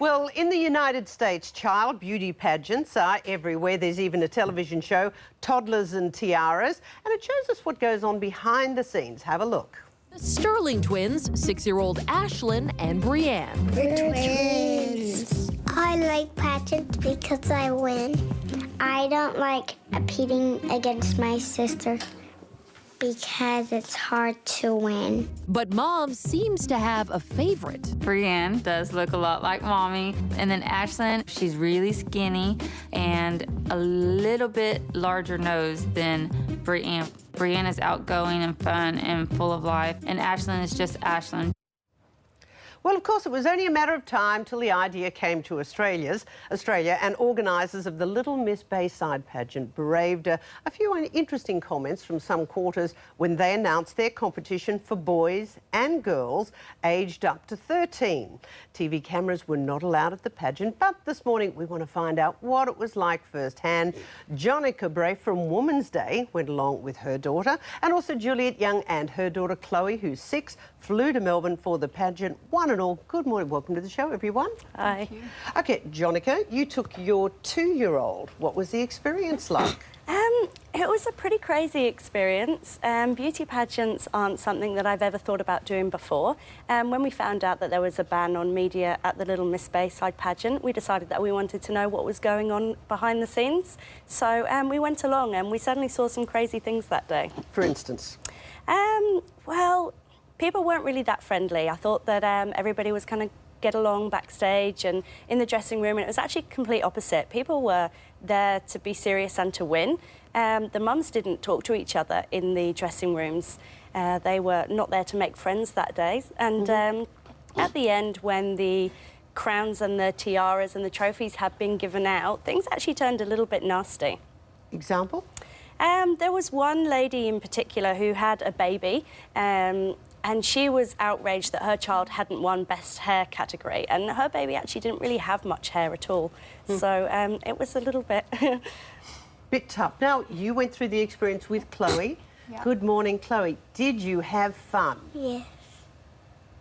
Well, in the United States, child beauty pageants are everywhere. There's even a television show, Toddlers and Tiaras, and it shows us what goes on behind the scenes. Have a look. The Sterling twins, 6-year-old Ashlyn and Brianne. We're twins. I like pageants because I win. I don't like competing against my sister because it's hard to win. But Mom seems to have a favorite. Brianne does look a lot like Mommy. And then Ashlyn, she's really skinny and a little bit larger nose than Brianne. Brianne is outgoing and fun and full of life, and Ashlyn is just Ashlyn. Well, of course, it was only a matter of time till the idea came to Australia, and organisers of the Little Miss Bayside pageant braved a few interesting comments from some quarters when they announced their competition for boys and girls aged up to 13. TV cameras were not allowed at the pageant, but this morning we want to find out what it was like firsthand. Jonica Bray from Women's Day went along with her daughter, and also Juliet Young and her daughter Chloe, who's 6, flew to Melbourne for the pageant. One and all, good morning. Welcome to the show, everyone. Hi. OK, Jonica, you took your 2-year-old. What was the experience like? It was a pretty crazy experience. Beauty pageants aren't something that I've ever thought about doing before. When we found out that there was a ban on media at the Little Miss Bayside pageant, we decided that we wanted to know what was going on behind the scenes. So we went along and we suddenly saw some crazy things that day. For instance? Well, people weren't really that friendly. I thought that everybody was kind of get along backstage and in the dressing room, and it was actually complete opposite. People were there to be serious and to win. The mums didn't talk to each other in the dressing rooms. They were not there to make friends that day. And at the end, when the crowns and the tiaras and the trophies had been given out, things actually turned a little bit nasty. Example? There was one lady in particular who had a baby, and she was outraged that her child hadn't won Best Hair category, and her baby actually didn't really have much hair at all. So it was a little bit... Bit tough. Now, you went through the experience with Chloe. Yeah. Good morning, Chloe. Did you have fun? Yes.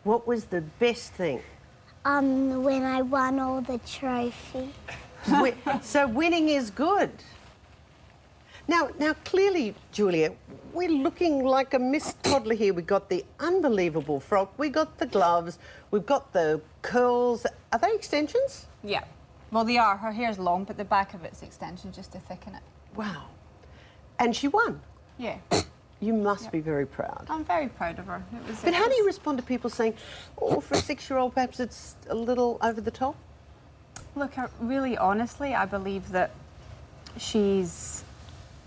What was the best thing? When I won all the trophies. So winning is good. Now, clearly, Julia, we're looking like a Miss Toddler here. We've got the unbelievable frock, we got the gloves, we've got the curls. Are they extensions? Yeah. Well, they are. Her hair's long, but the back of it's extension just to thicken it. Wow. And she won. Yeah. You must be very proud. I'm very proud of her. But how do you respond to people saying, oh, for a 6-year-old, perhaps it's a little over the top? Look, really honestly, I believe that she's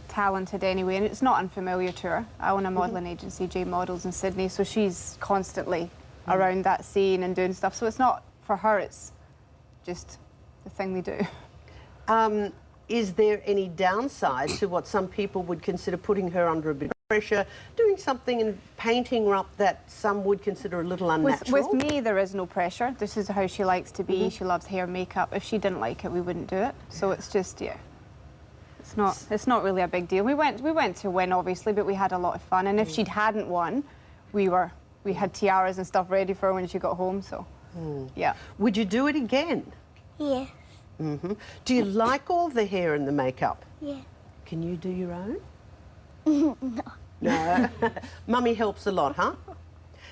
talented anyway, and it's not unfamiliar to her. I own a modelling agency, J Models in Sydney, so she's constantly around that scene and doing stuff. So it's not, for her, it's just the thing they do. Is there any downside to what some people would consider putting her under a bit of pressure, doing something and painting her up that some would consider a little unnatural? With me, there is no pressure. This is how she likes to be. She loves hair, makeup. If she didn't like it, we wouldn't do it. So it's just, yeah. It's not really a big deal. We went to win, obviously, but we had a lot of fun. And if she hadn't won, we had tiaras and stuff ready for her when she got home, so, yeah. Would you do it again? Yeah. Do you like all the hair and the makeup? Yeah. Can you do your own? No. No? Mummy helps a lot, huh?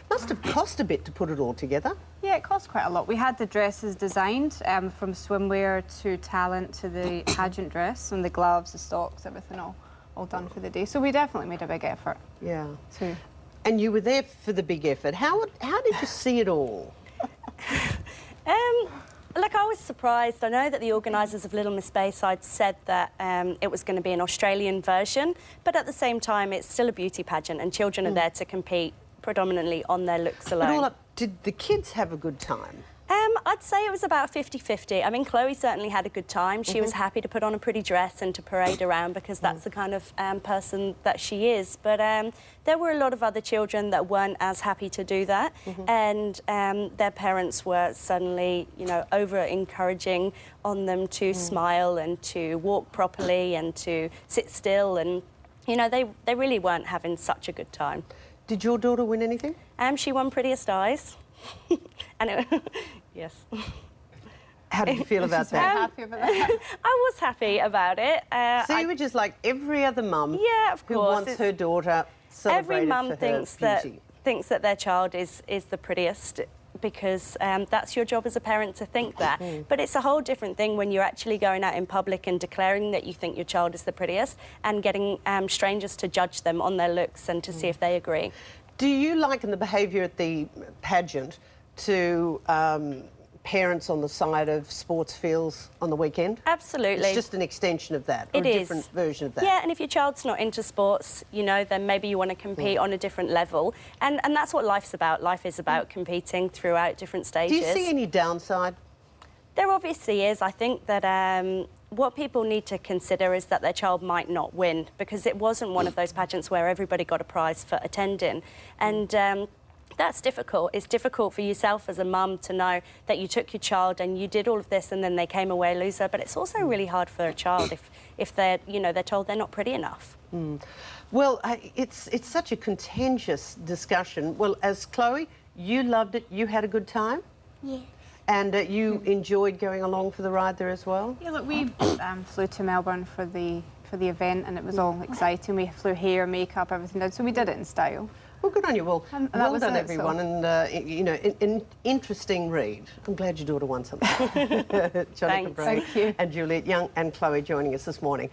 Must have cost a bit to put it all together. Yeah, it cost quite a lot. We had the dresses designed, from swimwear to talent to the pageant dress, and the gloves, the socks, everything all done for the day. So we definitely made a big effort. Yeah. So. And you were there for the big effort. How did you see it all? Look, I was surprised. I know that the organisers of Little Miss Bayside said that it was going to be an Australian version, but at the same time, it's still a beauty pageant, and children are there to compete predominantly on their looks alone. But all up, did the kids have a good time? I'd say it was about 50-50. I mean, Chloe certainly had a good time. She was happy to put on a pretty dress and to parade around because that's the kind of person that she is. But there were a lot of other children that weren't as happy to do that. And their parents were suddenly, you know, over-encouraging on them to smile and to walk properly and to sit still. And, you know, they really weren't having such a good time. Did your daughter win anything? She won Prettiest Eyes. And it, yes. How did you feel about that? Happy about that. I was happy about it. So you were just like every other mum Yeah, of who course. wants her daughter celebrated Every mum for thinks her beauty. that their child is the prettiest, because that's your job as a parent to think that. But it's a whole different thing when you're actually going out in public and declaring that you think your child is the prettiest and getting strangers to judge them on their looks and to see if they agree. Do you liken the behaviour at the pageant to parents on the side of sports fields on the weekend? Absolutely. It's just an extension of that, or It a is. different version of that. Yeah, and if your child's not into sports, you know, then maybe you want to compete on a different level. And that's what life's about. Life is about competing throughout different Do stages. you see any downside? There obviously is. I think that what people need to consider is that their child might not win, because it wasn't one of those pageants where everybody got a prize for attending. And that's difficult. It's difficult for yourself as a mum to know that you took your child and you did all of this and then they came away a loser. But it's also really hard for a child if they're, you know, they're told they're not pretty enough. Well, it's such a contentious discussion. Well, as Chloe, you loved it. You had a good time? Yeah. And you enjoyed going along for the ride there as well? Yeah, look, we flew to Melbourne for the event, and it was all exciting. We flew hair, makeup, everything done, so we did it in style. Well, good on you. Well, And that well was done, it, everyone. so. And, you know, an interesting read. I'm glad your daughter won something. Jonathan Thanks. Bray Thank you. and Juliet Young and Chloe joining us this morning.